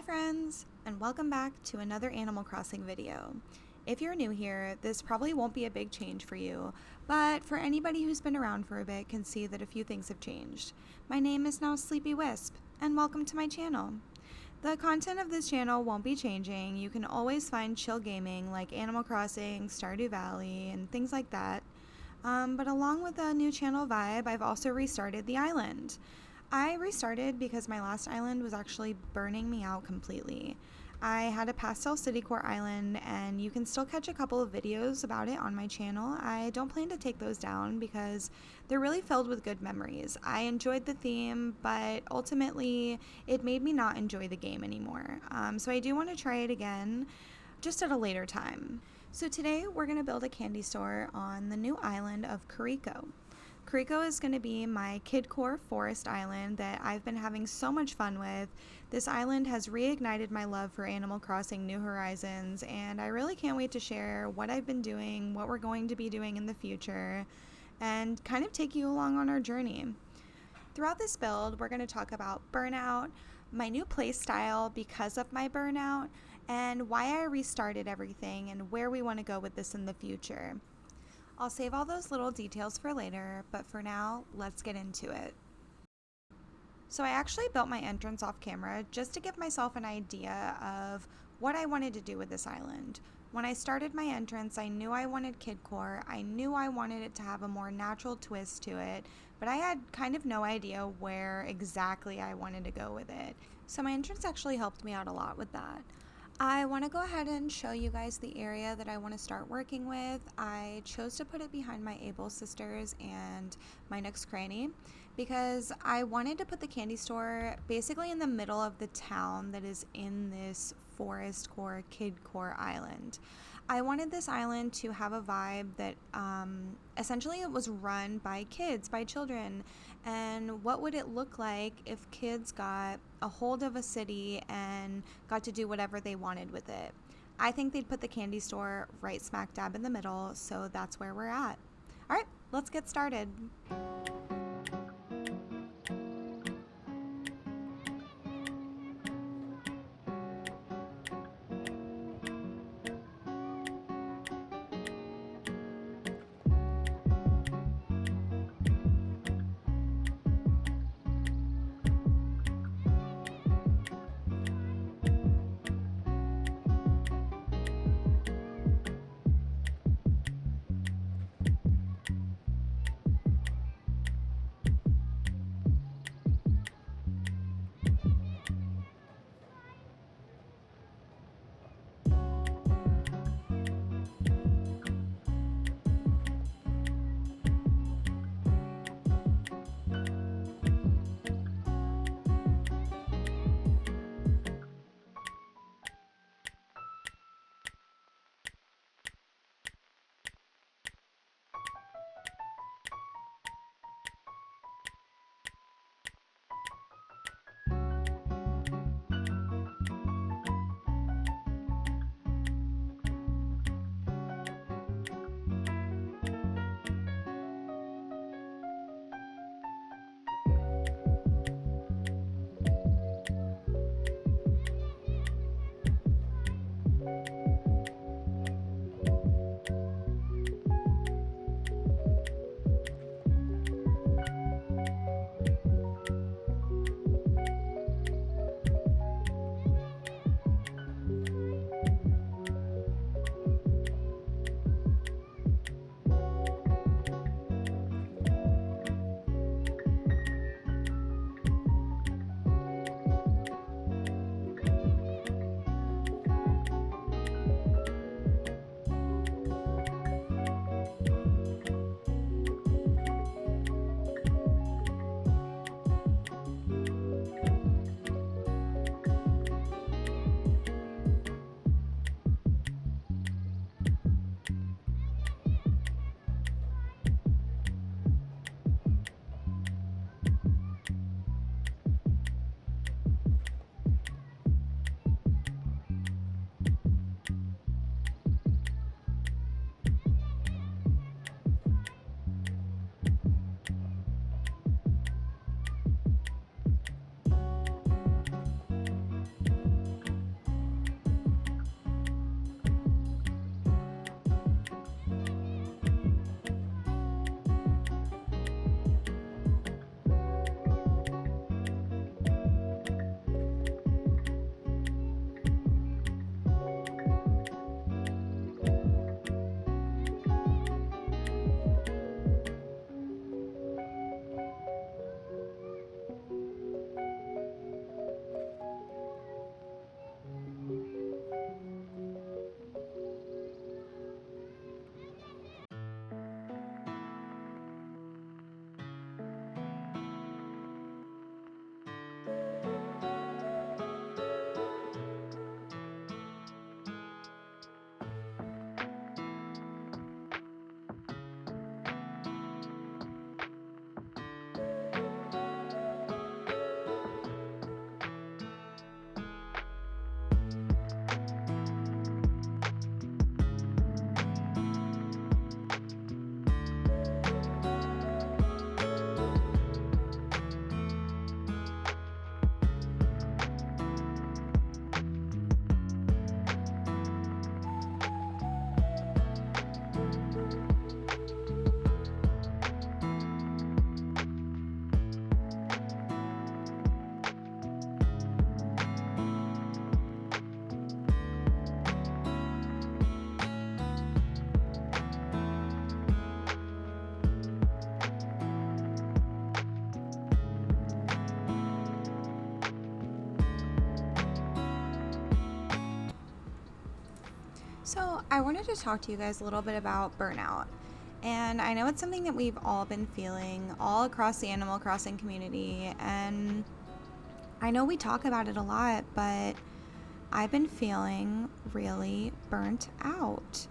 friends, and welcome back to another Animal Crossing video. If you're new here, this probably won't be a big change for you, but for anybody who's been around for a bit can see that a few things have changed. My name is now Sleepy Wisp, and welcome to my channel. The content of this channel won't be changing. You can always find chill gaming like Animal Crossing, Stardew Valley, and things like that. But along with the new channel vibe, I've also restarted the island. I restarted because my last island was actually burning me out completely. I had a pastel city core island, and you can still catch a couple of videos about it on my channel. I don't plan to take those down because they're really filled with good memories. I enjoyed the theme, but ultimately it made me not enjoy the game anymore. So I do want to try it again, just at a later time. So today we're going to build a candy store on the new island of Carico. Carico is going to be my kidcore forest island that I've been having so much fun with. This island has reignited my love for Animal Crossing New Horizons, and I really can't wait to share what I've been doing, what we're going to be doing in the future, and kind of take you along on our journey. Throughout this build, we're going to talk about burnout, my new play style because of my burnout, and why I restarted everything and where we want to go with this in the future. I'll save all those little details for later, but for now, let's get into it. So I actually built my entrance off camera just to give myself an idea of what I wanted to do with this island. When I started my entrance, I knew I wanted kidcore. I knew I wanted it to have a more natural twist to it, but I had kind of no idea where exactly I wanted to go with it. So my entrance actually helped me out a lot with that. I want to go ahead and show you guys the area that I want to start working with. I chose to put it behind my Able sisters and my Nook's Cranny because I wanted to put the candy store basically in the middle of the town that is in this forest core, kid core island. I wanted this island to have a vibe that essentially it was run by kids, by children, and what would it look like if kids got a hold of a city and got to do whatever they wanted with it. I think they'd put the candy store right smack dab in the middle, so that's where we're at. All right, let's get started. I wanted to talk to you guys a little bit about burnout. And I know it's something that we've all been feeling all across the Animal Crossing community. And I know we talk about it a lot, but I've been feeling really burnt out.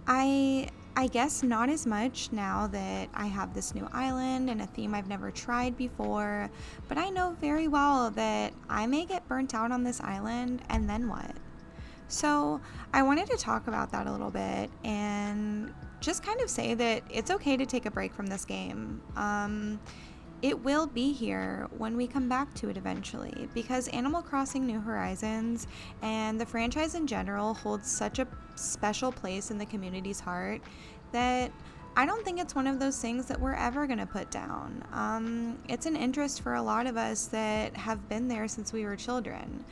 I guess not as much now that I have this new island and a theme I've never tried before, but I know very well that I may get burnt out on this island, and then what? So I wanted to talk about that a little bit and just kind of say that it's okay to take a break from this game. It will be here when we come back to it eventually, because Animal Crossing New Horizons and the franchise in general holds such a special place in the community's heart that I don't think it's one of those things that we're ever going to put down. It's an interest for a lot of us that have been there since we were children.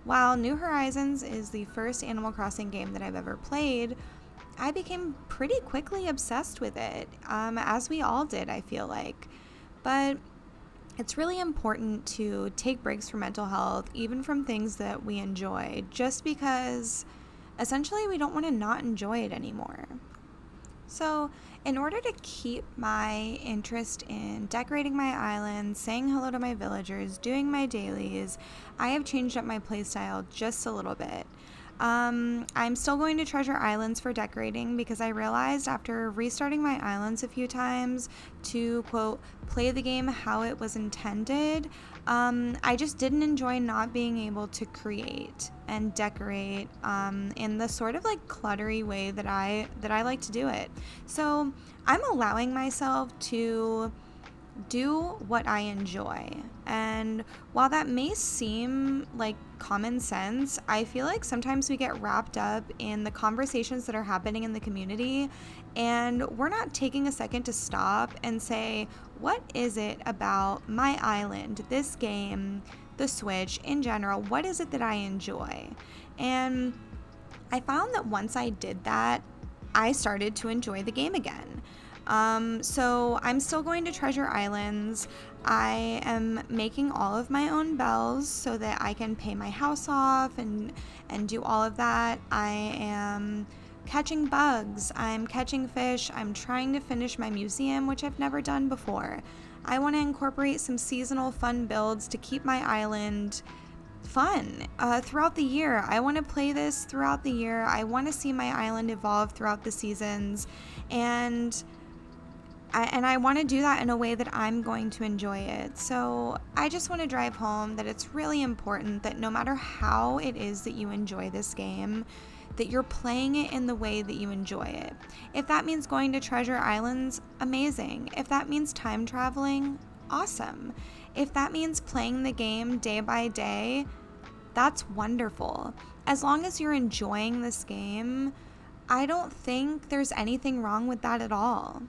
While New Horizons is the first Animal Crossing game that I've ever played, I became pretty quickly obsessed with it, as we all did, I feel like. But it's really important to take breaks for mental health, even from things that we enjoy, just because essentially we don't want to not enjoy it anymore. So, in order to keep my interest in decorating my island, saying hello to my villagers, doing my dailies, I have changed up my playstyle just a little bit. I'm still going to Treasure Islands for decorating because I realized after restarting my islands a few times to, quote, play the game how it was intended, I just didn't enjoy not being able to create and decorate in the sort of like cluttery way that I like to do it. So I'm allowing myself to do what I enjoy. And while that may seem like common sense, I feel like sometimes we get wrapped up in the conversations that are happening in the community, and we're not taking a second to stop and say, what is it about my island, this game, the Switch in general, what is it that I enjoy? And I found that once I did that, I started to enjoy the game again. So I'm still going to Treasure Islands. I am making all of my own bells so that I can pay my house off and do all of that. I am catching bugs. I'm catching fish. I'm trying to finish my museum, which I've never done before. I want to incorporate some seasonal fun builds to keep my island fun throughout the year. I want to play this throughout the year. I want to see my island evolve throughout the seasons, and I want to do that in a way that I'm going to enjoy it. So I just want to drive home that it's really important that no matter how it is that you enjoy this game, that you're playing it in the way that you enjoy it. If that means going to Treasure Islands, amazing. If that means time traveling, awesome. If that means playing the game day by day, that's wonderful. As long as you're enjoying this game, I don't think there's anything wrong with that at all.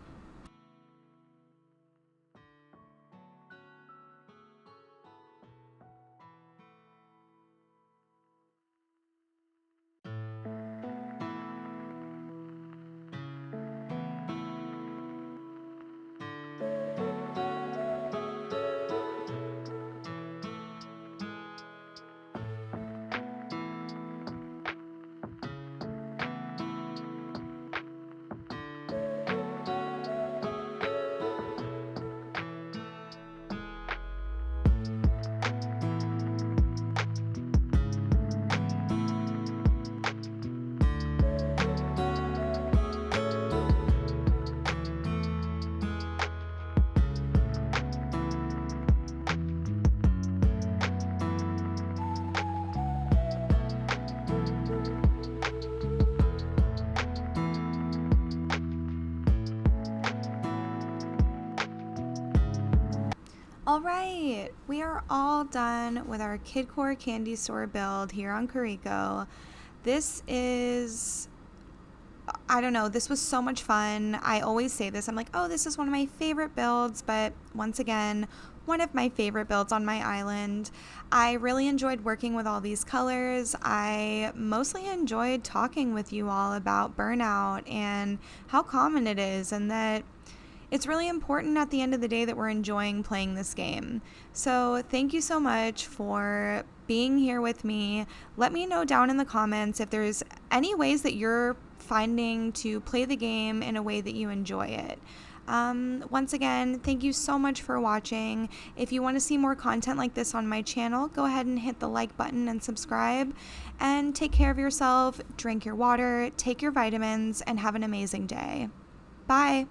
Alright, we are all done with our Kidcore candy store build here on Carico. This is, I don't know, this was so much fun. I always say this, I'm like, oh, this is one of my favorite builds, but once again, one of my favorite builds on my island. I really enjoyed working with all these colors. I mostly enjoyed talking with you all about burnout and how common it is, and that it's really important at the end of the day that we're enjoying playing this game. So thank you so much for being here with me. Let me know down in the comments if there's any ways that you're finding to play the game in a way that you enjoy it. Once again, thank you so much for watching. If you want to see more content like this on my channel, go ahead and hit the like button and subscribe. And take care of yourself, drink your water, take your vitamins, and have an amazing day. Bye.